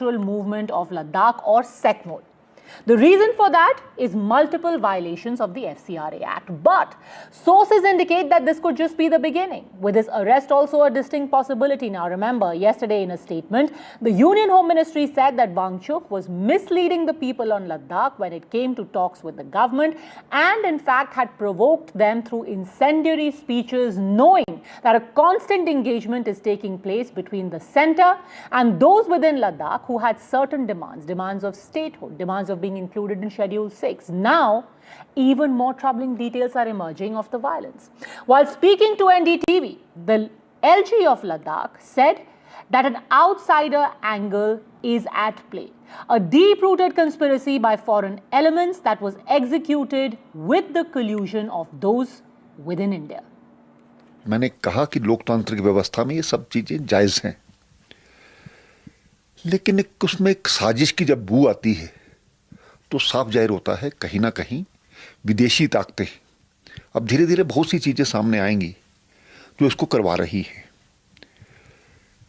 movement of Ladakh or Scapegoat. The reason for that is multiple violations of the FCRA Act. But sources indicate that this could just be the beginning, with this arrest also a distinct possibility. Now remember, yesterday in a statement, the Union Home Ministry said that Wangchuk was misleading the people on Ladakh when it came to talks with the government, and in fact had provoked them through incendiary speeches, knowing that a constant engagement is taking place between the centre and those within Ladakh who had certain demands of statehood, demands of being included in Schedule 6. Now, even more troubling details are emerging of the violence. While speaking to NDTV, the LG of Ladakh said that an outsider angle is at play, a deep-rooted conspiracy by foreign elements that was executed with the collusion of those within India. मैंने कहा कि लोकतांत्रिक व्यवस्था में ये सब चीजें जायज हैं, लेकिन उसमें एक साजिश की जब बू आती है तो साफ जाहिर होता है कहीं ना कहीं विदेशी ताकतें अब धीरे धीरे बहुत सी चीजें सामने आएंगी जो इसको करवा रही हैं।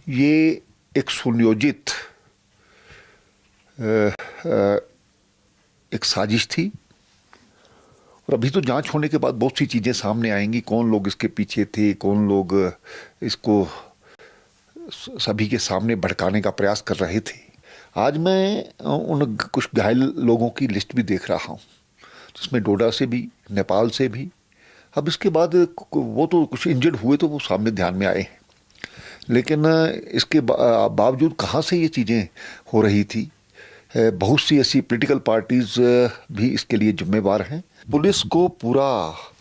ये एक सुनियोजित एक साजिश थी और अभी तो जांच होने के बाद बहुत सी चीजें सामने आएंगी, कौन लोग इसके पीछे थे, कौन लोग इसको सभी के सामने भड़काने का प्रयास कर रहे थे। आज मैं उन कुछ घायल लोगों की लिस्ट भी देख रहा हूँ, जिसमें डोडा से भी, नेपाल से भी। अब इसके बाद वो तो कुछ इंजर्ड हुए तो वो सामने ध्यान में आए, लेकिन इसके बावजूद कहाँ से ये चीज़ें हो रही थी। बहुत सी ऐसी पॉलिटिकल पार्टीज भी इसके लिए जिम्मेवार हैं। पुलिस को पूरा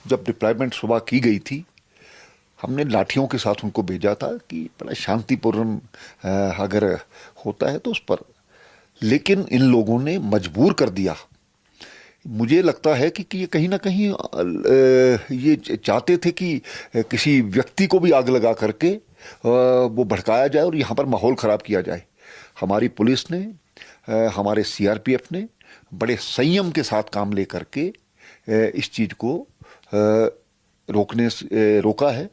जब डिप्लॉयमेंट सुबह की गई थी, हमने लाठियों के साथ उनको भेजा था कि बड़ा शांतिपूर्ण अगर होता है तो उस पर, लेकिन इन लोगों ने मजबूर कर दिया। मुझे लगता है कि ये कहीं ना कहीं ये चाहते थे कि किसी व्यक्ति को भी आग लगा करके वो भड़काया जाए और यहाँ पर माहौल ख़राब किया जाए। हमारी पुलिस ने, हमारे सीआरपीएफ ने बड़े संयम के साथ काम ले करके इस चीज़ को रोका है।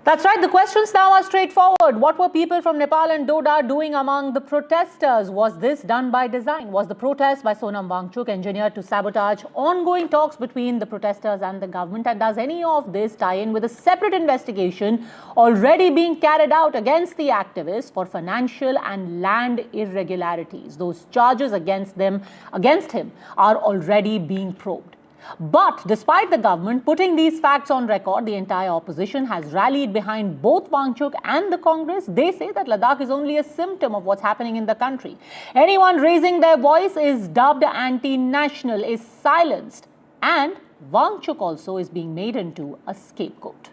That's right. The questions now are straightforward. What were people from Nepal and Doda doing among the protesters? Was this done by design? Was the protest by Sonam Wangchuk engineered to sabotage ongoing talks between the protesters and the government? And does any of this tie in with a separate investigation already being carried out against the activists for financial and land irregularities? Those charges against him are already being probed. But despite the government putting these facts on record, the entire opposition has rallied behind both Wangchuk and the Congress. They say that Ladakh is only a symptom of what's happening in the country. Anyone raising their voice is dubbed anti-national, is silenced, and Wangchuk also is being made into a scapegoat.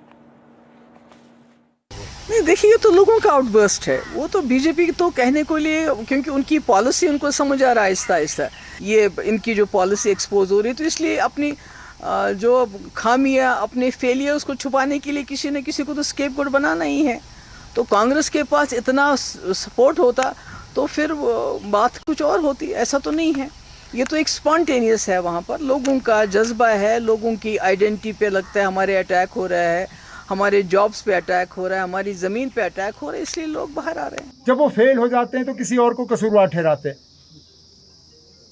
नहीं, देखिए ये तो लोगों का outburst है। वो तो BJP तो कहने को लिए, क्योंकि उनकी पॉलिसी उनको समझ आ रहा है आहिस्ता आहिस्ता, ये इनकी जो पॉलिसी एक्सपोज हो रही है, तो इसलिए अपनी जो खामियां, अपने फेलियर्स को छुपाने के लिए किसी न किसी को तो स्केपगोट बनाना ही है। तो कांग्रेस के पास इतना सपोर्ट होता तो फिर बात कुछ और होती, ऐसा तो नहीं है। ये तो एक स्पॉन्टेनियस है, वहाँ पर लोगों का जज्बा है, लोगों की आइडेंटिटी पे लगता है हमारे अटैक हो रहा है, हमारे जॉब्स पे अटैक हो रहा है, हमारी ज़मीन पे अटैक हो रहा है, इसलिए लोग बाहर आ रहे हैं। जब वो फेल हो जाते हैं तो किसी और को कसूरवार ठहराते हैं।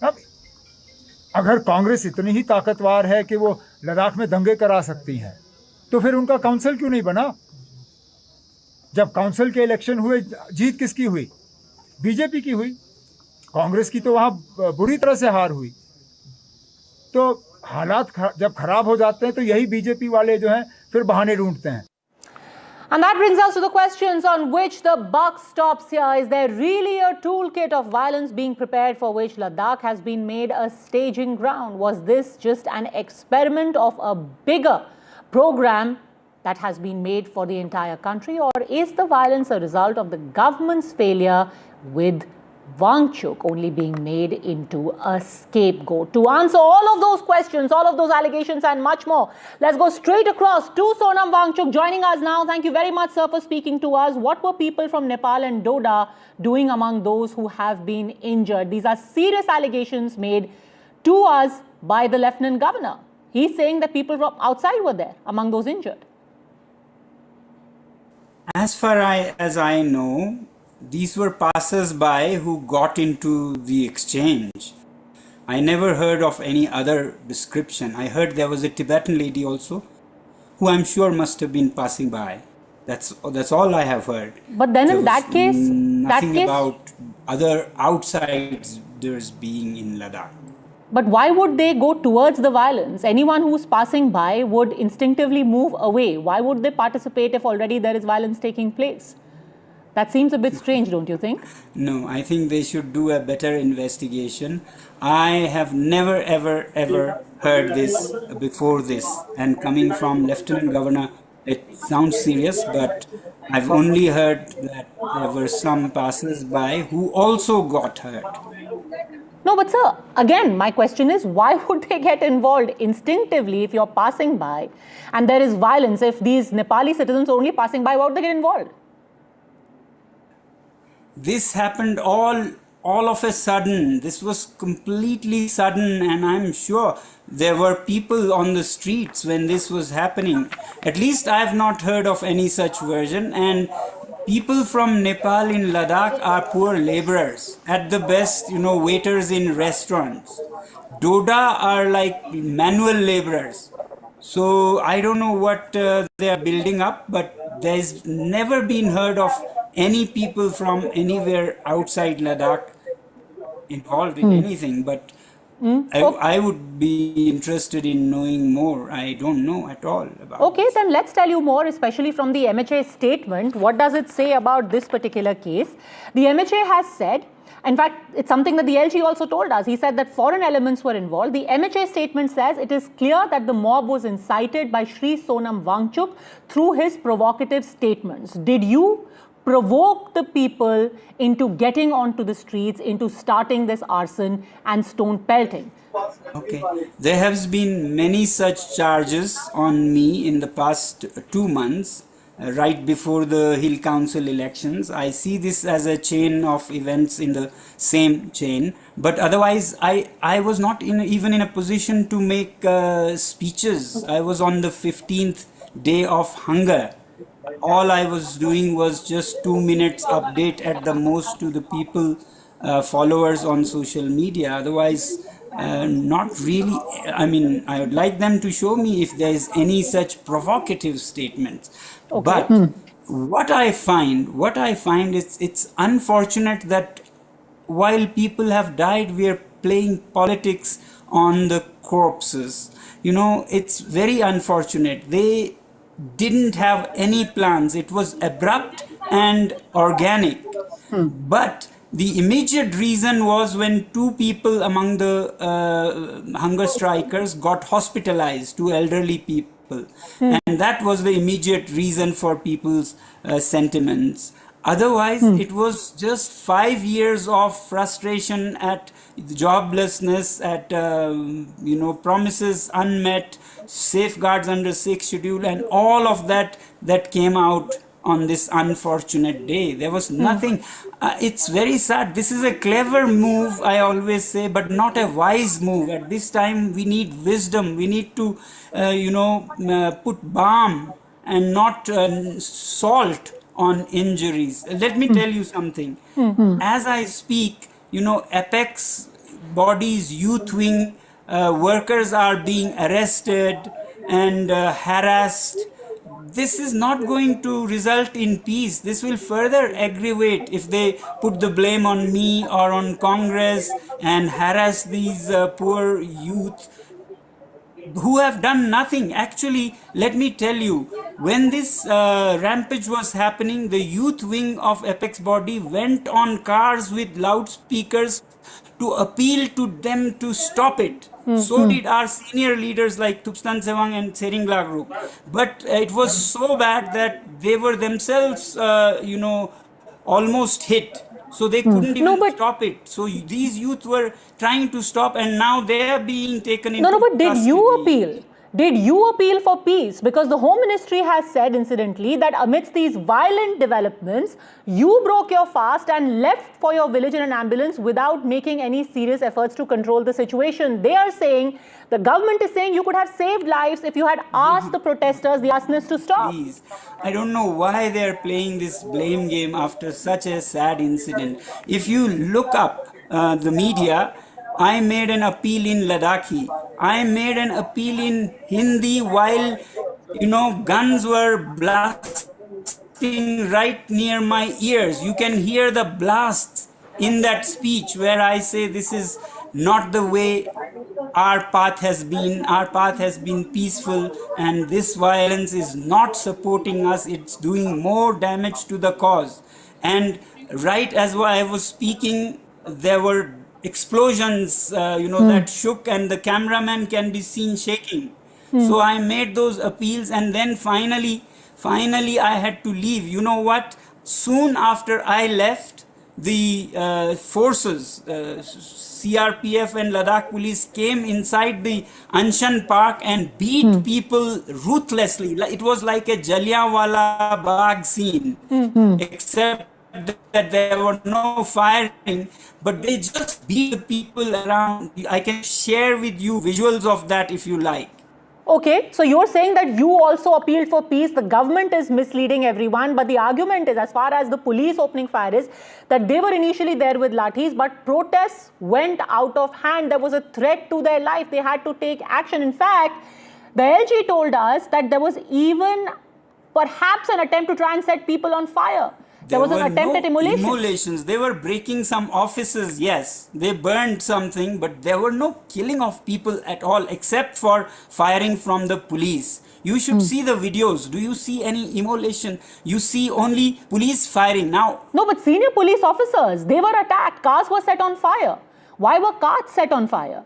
अब अगर कांग्रेस इतनी ही ताकतवर है कि वो लद्दाख में दंगे करा सकती है, तो फिर उनका काउंसिल क्यों नहीं बना? जब काउंसिल के इलेक्शन हुए, जीत किसकी हुई? बीजेपी की हुई। कांग्रेस की तो वहाँ बुरी तरह से हार हुई। तो हालात जब खराब हो जाते हैं तो यही बीजेपी वाले जो हैं फिर बहाने ढूंढते हैं। And that brings us to the questions on which the buck stops here. Is there really a toolkit of violence being prepared for which Ladakh has been made a staging ground? Was this just an experiment of a bigger program that has been made for the entire country? Or is the violence a result of the government's failure with Wangchuk only being made into a scapegoat? To answer all of those questions, all of those allegations and much more, let's go straight across to Sonam Wangchuk joining us now. Thank you very much, sir, for speaking to us. What were people from Nepal and Doda doing among those who have been injured? These are serious allegations made to us by the Lieutenant Governor. He's saying that people from outside were there among those injured. As far as I know, these were passers-by who got into the exchange. I never heard of any other description. I heard there was a Tibetan lady also, who I'm sure must have been passing by. That's all I have heard. But then There in was that case, nothing about other outsiders being in Ladakh. but why would they go towards the violence? Anyone who's passing by would instinctively move away. Why would they participate if already there is violence taking place? That seems a bit strange, don't you think? No, I think they should do a better investigation. I have never ever heard this before this, and coming from Lieutenant Governor, it sounds serious, but I've only heard that there were some passers-by who also got hurt. No, but sir, again, my question is, why would they get involved instinctively if you're passing by and there is violence? If these Nepali citizens are only passing by, why would they get involved? This happened all of a sudden. This was completely sudden, and I'm sure there were people on the streets when this was happening. At least I have not heard of any such version, and people from Nepal in Ladakh are poor laborers. At the best, waiters in restaurants. Doda are like manual laborers. So I don't know what they are building up, but there's never been heard of any people from anywhere outside Ladakh involved in anything. But I would be interested in knowing more. I don't know at all about Okay, then let's tell you more, especially from the MHA statement. What does it say about this particular case? The MHA has said, in fact, it's something that the LG also told us. He said that foreign elements were involved. The MHA statement says it is clear that the mob was incited by Sri Sonam Wangchuk through his provocative statements. Did you provoke the people into getting onto the streets, into starting this arson and stone pelting? Okay. There has been many such charges on me in the past 2 months, right before the Hill Council elections. I see this as a chain of events in the same chain. But otherwise, I was not even in a position to make speeches. I was on the 15th day of hunger. All I was doing was just 2 minutes update at the most to the people, followers on social media. Otherwise, not really. I mean, I would like them to show me if there is any such provocative statements. Okay. But what I find is it's unfortunate that while people have died, we are playing politics on the corpses. It's very unfortunate. They didn't have any plans. It was abrupt and organic. But the immediate reason was when 2 people among the hunger strikers got hospitalized, 2 elderly people. And that was the immediate reason for people's sentiments. Otherwise, it was just 5 years of frustration at joblessness, at promises unmet, safeguards under 6th schedule, and all of that came out on this unfortunate day. There was nothing. It's very sad. This is a clever move, I always say, but not a wise move. At this time, we need wisdom. We need to, put balm and not salt on injuries. Let me tell you something. As I speak, Apex bodies, youth wing workers are being arrested and harassed. This is not going to result in peace. This will further aggravate if they put the blame on me or on Congress and harass these poor youth who have done nothing. Actually, let me tell you, when this rampage was happening, the youth wing of Apex body went on cars with loudspeakers to appeal to them to stop it. So did our senior leaders like Tupstan Sewang and Seringla group. But it was so bad that they were themselves, almost hit. So they couldn't even stop it. So these youth were trying to stop, and now they are being taken into No, but did you custody. appeal? Did you appeal for peace? Because the Home Ministry has said, incidentally, that amidst these violent developments, you broke your fast and left for your village in an ambulance without making any serious efforts to control the situation. They are saying, the government is saying you could have saved lives if you had asked the protesters, the arsonists to stop. Please. I don't know why they're playing this blame game after such a sad incident. If you look up the media, I made an appeal in Ladakhi. I made an appeal in Hindi while, guns were blasting right near my ears. You can hear the blasts in that speech where I say this is not the way our path has been. Our path has been peaceful, and this violence is not supporting us. It's doing more damage to the cause. And right as I was speaking, there were explosions, that shook, and the cameraman can be seen shaking. So I made those appeals, and then finally I had to leave. You know what? Soon after I left, the forces, CRPF and Ladakh police came inside the Anshan Park and beat people ruthlessly. It was like a Jallianwala Bagh scene, except that there were no firing, but they just beat the people around. I can share with you visuals of that if you like. Okay, so you're saying that you also appealed for peace. The government is misleading everyone, but the argument is, as far as the police opening fire is, that they were initially there with lathis, but protests went out of hand. There was a threat to their life. They had to take action. In fact, the LG told us that there was even perhaps an attempt to try and set people on fire. There was an attempt at immolations. They were breaking some offices, yes. They burned something, but there were no killing of people at all, except for firing from the police. You should see the videos. Do you see any immolation? You see only police firing. Now, no, but senior police officers, they were attacked. Cars were set on fire. Why were cars set on fire?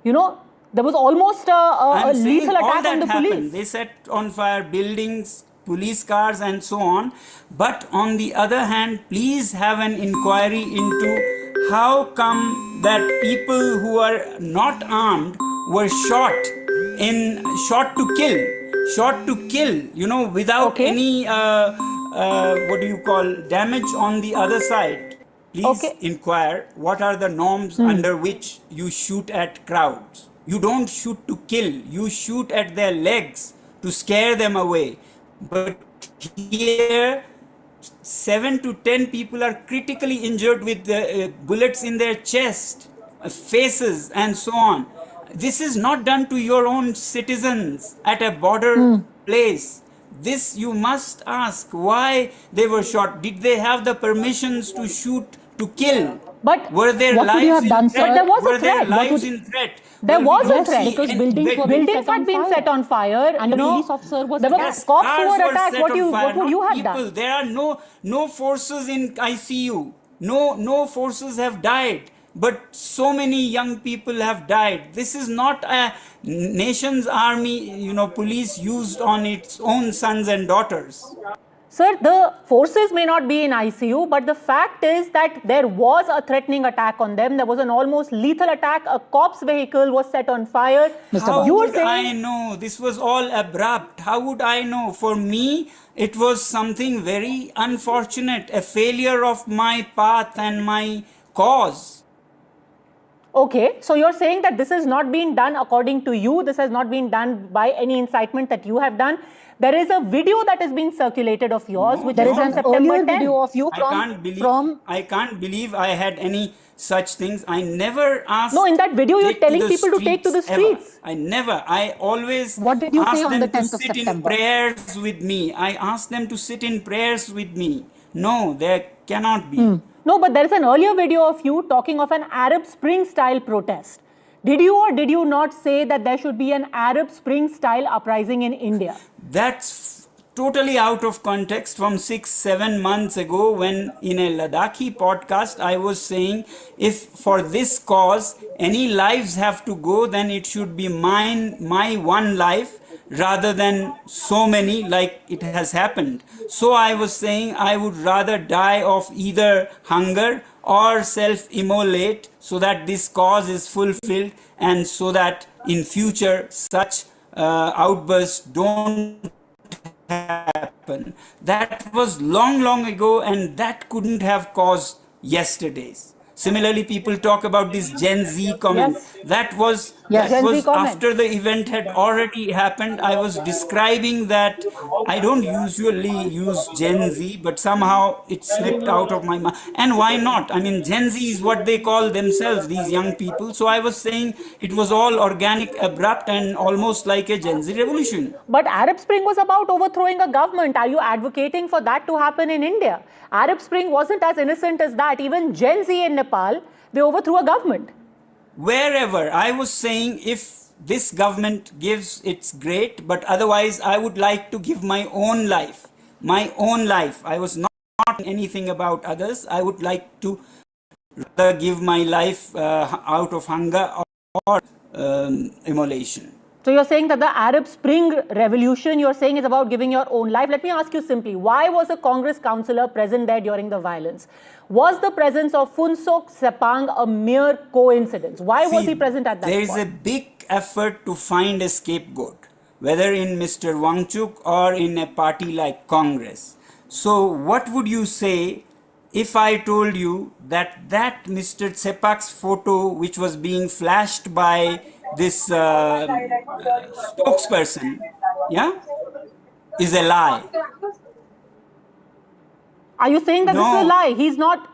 There was almost a lethal attack on the police. They set on fire buildings, police cars, and so on. But on the other hand, please have an inquiry into how come that people who are not armed were shot to kill, without any damage on the other side. Please inquire what are the norms under which you shoot at crowds. You don't shoot to kill, you shoot at their legs to scare them away. But here, 7 to 10 people are critically injured with bullets in their chest, faces, and so on. This is not done to your own citizens at a border place. This you must ask why they were shot. Did they have the permissions to shoot to kill? But were their what lives would you have done, sir? There was were a threat. their lives in threat? There was a threat because buildings had been set on fire, and the police officer was there were Yes, cops cars who were were attacked. set What on fire, would you not have done? There are no forces in ICU. No forces have died. But so many young people have died. This is not a nation's army, police used on its own sons and daughters. Sir, the forces may not be in ICU, but the fact is that there was a threatening attack on them. There was an almost lethal attack. A cop's vehicle was set on fire. How would I know? This was all abrupt. How would I know? For me, it was something very unfortunate, a failure of my path and my cause. Okay, so you're saying that this has not been done according to you. This has not been done by any incitement that you have done. There is a video that has been circulated of yours, which is on September 10th. Video of you I can't believe I had any such things. I never asked. No, in that video you're telling people to take to the streets. I always What did you say asked on them the to 10th of sit in September? prayers with me. I asked them to sit in prayers with me. No, there cannot be. No, but there is an earlier video of you talking of an Arab Spring style protest. Did you or did you not say that there should be an Arab Spring style uprising in India? That's totally out of context from 6-7 months ago, when in a Ladakhi podcast I was saying, if for this cause any lives have to go, then it should be my one life rather than so many like it has happened. So I was saying I would rather die of either hunger or self-immolate so that this cause is fulfilled, and so that in future such outbursts don't happen. That was long, long ago, and that couldn't have caused yesterday's. Similarly, people talk about this Gen Z comment. Yes. That was Yes, Gen Z comment. after the event had already happened. I was describing that. I don't usually use Gen Z, but somehow it slipped out of my mouth. And why not? I mean, Gen Z is what they call themselves, these young people. So I was saying it was all organic, abrupt, and almost like a Gen Z revolution. But Arab Spring was about overthrowing a government. Are you advocating for that to happen in India? Arab Spring wasn't as innocent as that. Even Gen Z in Nepal, they overthrew a government. Wherever, I was saying if this government gives, it's great, but otherwise I would like to give my own life. My own life. I was not anything about others. I would like to rather give my life out of hunger or immolation. So you're saying that the Arab Spring revolution, you're saying, is about giving your own life. Let me ask you simply, why was a Congress councillor present there during the violence? Was the presence of Wangchuk Sepang a mere coincidence? Why was he present at that There is point? a big effort to find a scapegoat, whether in Mr. Wangchuk or in a party like Congress. So what would you say if I told you that Mr. Sepak's photo, which was being flashed by this spokesperson, yeah, is a lie? Are you saying that this is a No. lie? He's not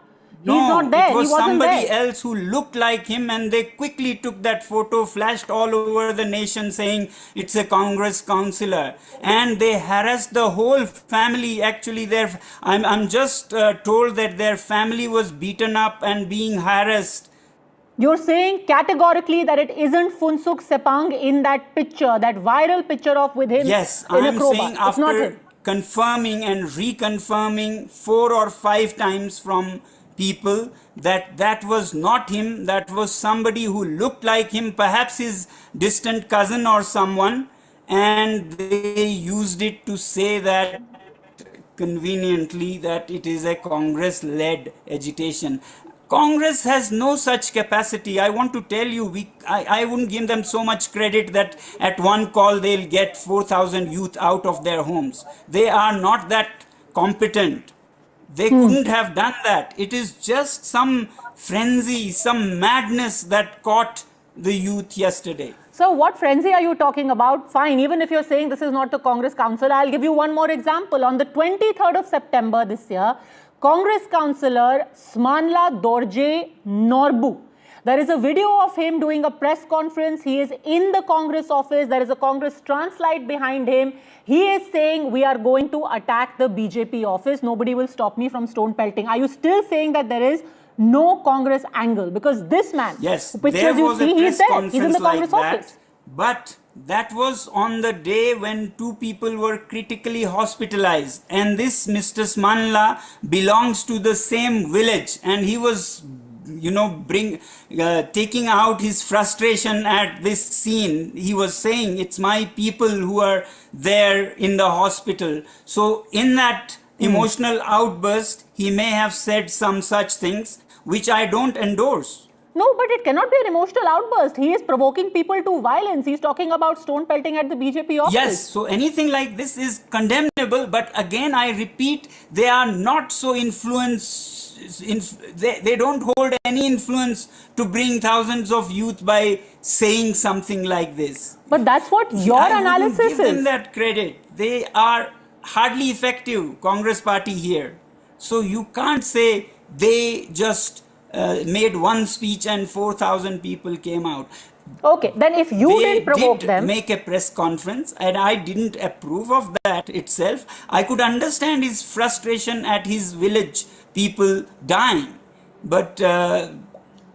there. It was He wasn't somebody there. else who looked like him, and they quickly took that photo, flashed all over the nation saying it's a Congress councillor, and they harassed the whole family. Actually, I'm just told that their family was beaten up and being harassed. You're saying categorically that it isn't Wangchuk Sepang in that picture, that viral picture of with him Yes, in a I'm crowbar. saying It's not after him. confirming and reconfirming 4 or 5 times from people that was not him, that was somebody who looked like him, perhaps his distant cousin or someone, and they used it to say that conveniently that it is a Congress-led agitation. Congress has no such capacity. I want to tell you, I wouldn't give them so much credit that at one call they'll get 4,000 youth out of their homes. They are not that competent. They couldn't have done that. It is just some frenzy, some madness that caught the youth yesterday. So what frenzy are you talking about? Fine, even if you're saying this is not the Congress council, I'll give you one more example. On the 23rd of September this year, Congress councillor Smanla Dorje Norbu, there is a video of him doing a press conference. He is in the Congress office. There is a Congress translite behind him. He is saying, we are going to attack the BJP office. Nobody will stop me from stone pelting. Are you still saying that there is no Congress angle? Because this man, yes, who pictures there you was see, a he's press there. He's in the conference Congress like office. that, but that was on the day when 2 people were critically hospitalized, and this Mr. Smanla belongs to the same village, and he was taking out his frustration at this scene. He was saying, it's my people who are there in the hospital. So in that emotional outburst, he may have said some such things which I don't endorse. No, but it cannot be an emotional outburst. He is provoking people to violence. He's talking about stone pelting at the BJP office. Yes, so anything like this is condemnable, but again I repeat, they are not so they don't hold any influence to bring thousands of youth by saying something like this. But that's what your I wouldn't analysis give them is. that credit. They are hardly effective, Congress party here. So you can't say they just made one speech and 4,000 people came out. Okay, then if you didn't provoke did them, make a press conference, and I didn't approve of that itself. I could understand his frustration at his village people dying, but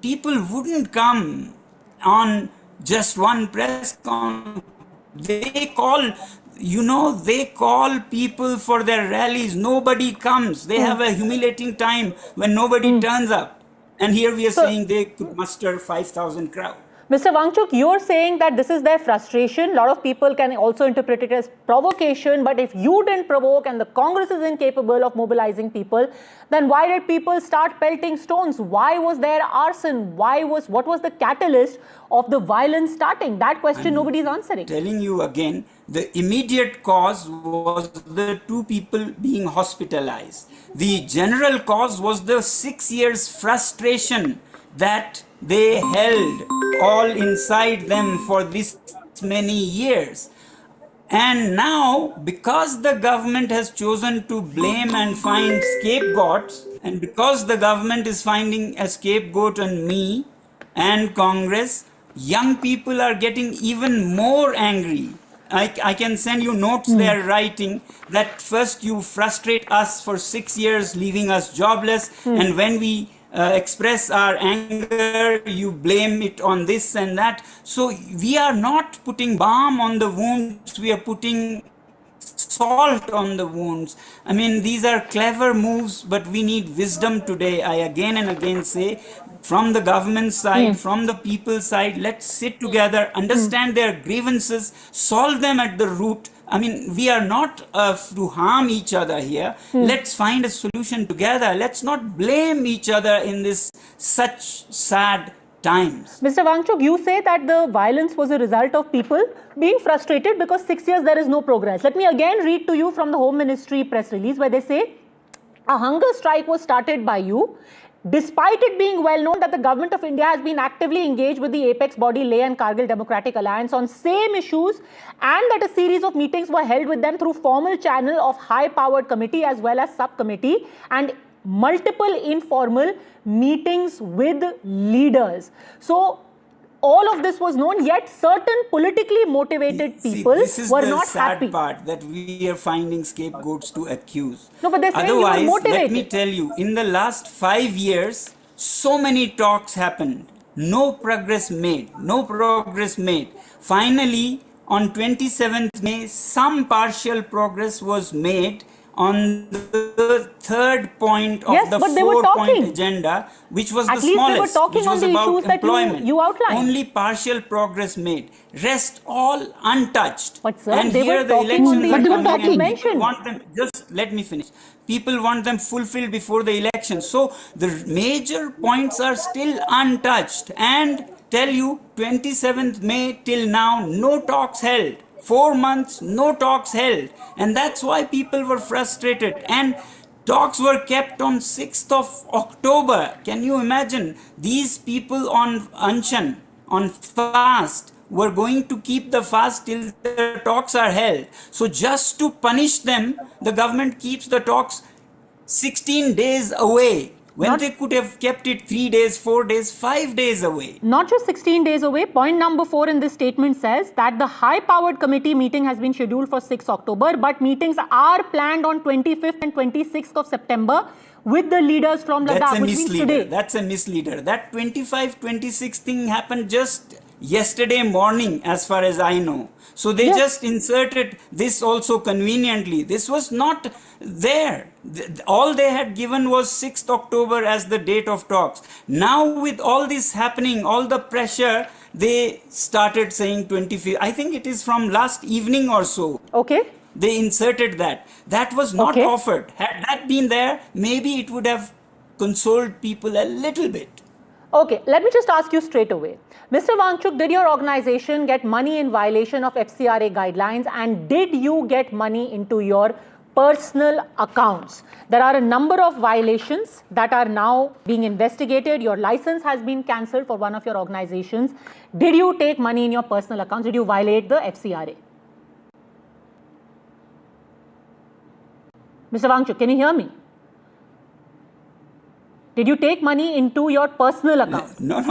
people wouldn't come on just one press conference. They call people for their rallies. Nobody comes. They have a humiliating time when nobody turns up. And here we are saying they could muster 5,000 crowd. Mr. Wangchuk, you're saying that this is their frustration. A lot of people can also interpret it as provocation. But if you didn't provoke and the Congress is incapable of mobilizing people, then why did people start pelting stones? Why was there arson? What was the catalyst of the violence starting? That question nobody is answering. Telling you again, the immediate cause was the 2 people being hospitalized. The general cause was the 6 years frustration that they held all inside them for this many years. And now, because the government has chosen to blame and find scapegoats, and because the government is finding a scapegoat on me and Congress, young people are getting even more angry. I can send you notes they're writing that first you frustrate us for 6 years, leaving us jobless, and when we express our anger, you blame it on this and that. So we are not putting balm on the wounds, we are putting salt on the wounds. I mean, these are clever moves, but we need wisdom today. I again and again say, from the government side, from the people's side, let's sit together, understand their grievances, solve them at the root. I mean, we are not to harm each other here. Let's find a solution together. Let's not blame each other in this such sad times. Mr. Wangchuk, you say that the violence was a result of people being frustrated because 6 years there is no progress. Let me again read to you from the Home Ministry press release where they say, a hunger strike was started by you. Despite it being well known that the government of India has been actively engaged with the apex body Leh and Kargil Democratic Alliance on same issues, and that a series of meetings were held with them through formal channel of high-powered committee as well as subcommittee and multiple informal meetings with leaders. So all of this was known, yet certain politically motivated people were not happy. This is the sad part, that we are finding scapegoats to accuse. No, but they're saying you were Otherwise, motivated. let me tell you, in the last 5 years, so many talks happened. No progress made. Finally, on 27th May, some partial progress was made on the third point of the 4-point agenda, which was the smallest, which was about employment. You outlined. Only partial progress made. Rest all untouched. But sir, and they here were the talking on elections the are coming and mentioned. people want them, just let me finish. People want them fulfilled before the election. So the major points are still untouched. And tell you, 27th May till now, no talks held. 4 months, no talks held. And that's why people were frustrated. And talks were kept on 6th of October. Can you imagine? These people on Anshan, on fast, were going to keep the fast till the talks are held. So just to punish them, the government keeps the talks 16 days away. When they could have kept it 3 days, 4 days, 5 days away. Not just 16 days away. Point number 4 in this statement says that the high-powered committee meeting has been scheduled for 6 October, but meetings are planned on 25th and 26th of September with the leaders from Ladakh, which means today. That's a misleader. That 25, 26 thing happened just yesterday morning, as far as I know. So they just inserted this also conveniently. This was not there. All they had given was 6th October as the date of talks. Now with all this happening, all the pressure, they started saying 25th. I think it is from last evening or so. Okay. They inserted that. That was not offered. Had that been there, maybe it would have consoled people a little bit. Okay, let me just ask you straight away. Mr. Wangchuk, did your organization get money in violation of FCRA guidelines, and did you get money into your personal accounts? There are a number of violations that are now being investigated. Your license has been cancelled for one of your organizations. Did you take money in your personal accounts? Did you violate the FCRA? Mr. Wangchuk, can you hear me? Did you take money into your personal account? No.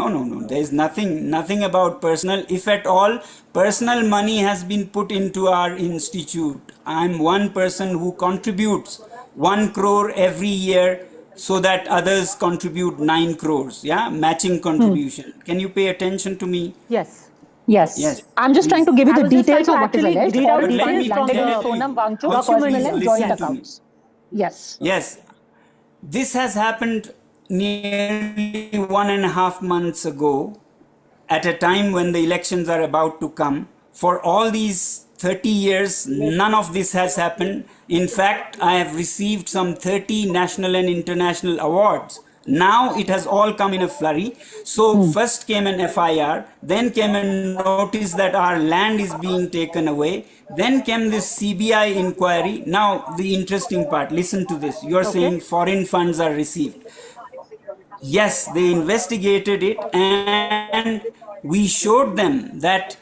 There is nothing about personal. If at all, personal money has been put into our institute. I'm one person who contributes 1 crore every year so that others contribute 9 crores. Yeah, matching contribution. Can you pay attention to me? Yes. Yes. I'm just trying to give you the details of what is alleged. Read out But let me details from tell the you- Sonam Wangchuk Also, personal please and listen joint to me. accounts. Yes. Yes. This has happened nearly 1.5 months ago. at a time when the elections are about to come. For all these 30 years, none of this has happened. In fact, I have received some 30 national and international awards. Now it has all come in a flurry. So first came an FIR, then came a notice that our land is being taken away, then came this CBI inquiry. Now the interesting part, listen to this. You are saying foreign funds are received. Yes, they investigated it and we showed them that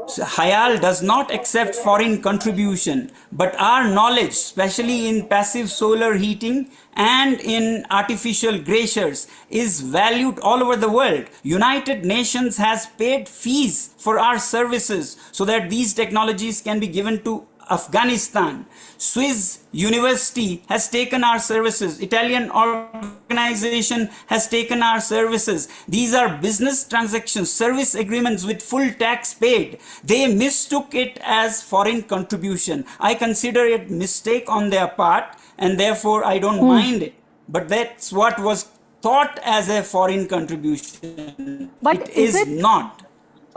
Hayal does not accept foreign contribution, but our knowledge, especially in passive solar heating and in artificial glaciers, is valued all over the world. United Nations has paid fees for our services so that these technologies can be given to Afghanistan. Swiss University has taken our services. Italian organization has taken our services. These are business transactions, service agreements with full tax paid. They mistook it as foreign contribution. I consider it mistake on their part and therefore I don't mind it. But that's what was thought as a foreign contribution. But it is not.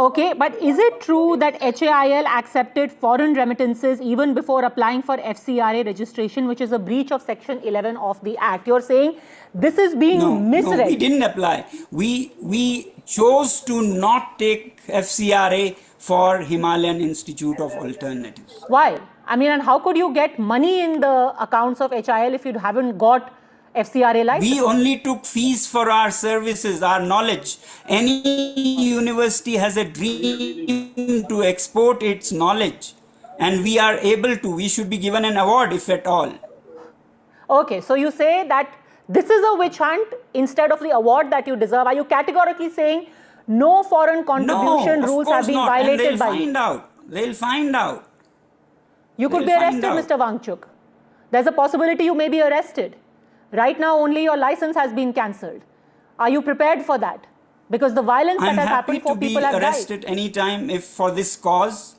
Okay, but is it true that HAIL accepted foreign remittances even before applying for FCRA registration, which is a breach of Section 11 of the Act? You're saying this is being misread. No, we didn't apply. We chose to not take FCRA for Himalayan Institute of Alternatives. Why? I mean, and how could you get money in the accounts of HAIL if you haven't got FCRA license? We only took fees for our services, our knowledge. Any university has a dream to export its knowledge, and we are able to. We should be given an award, if at all. Okay, so you say that this is a witch hunt instead of the award that you deserve. Are you categorically saying no foreign contribution rules have been violated by you? They'll find out. You could be arrested, Mr. Wangchuk. There's a possibility you may be arrested. Right now, only your license has been cancelled. Are you prepared for that? Because the violence that has happened, 4 people have died. I'm happy to be arrested anytime if for this cause.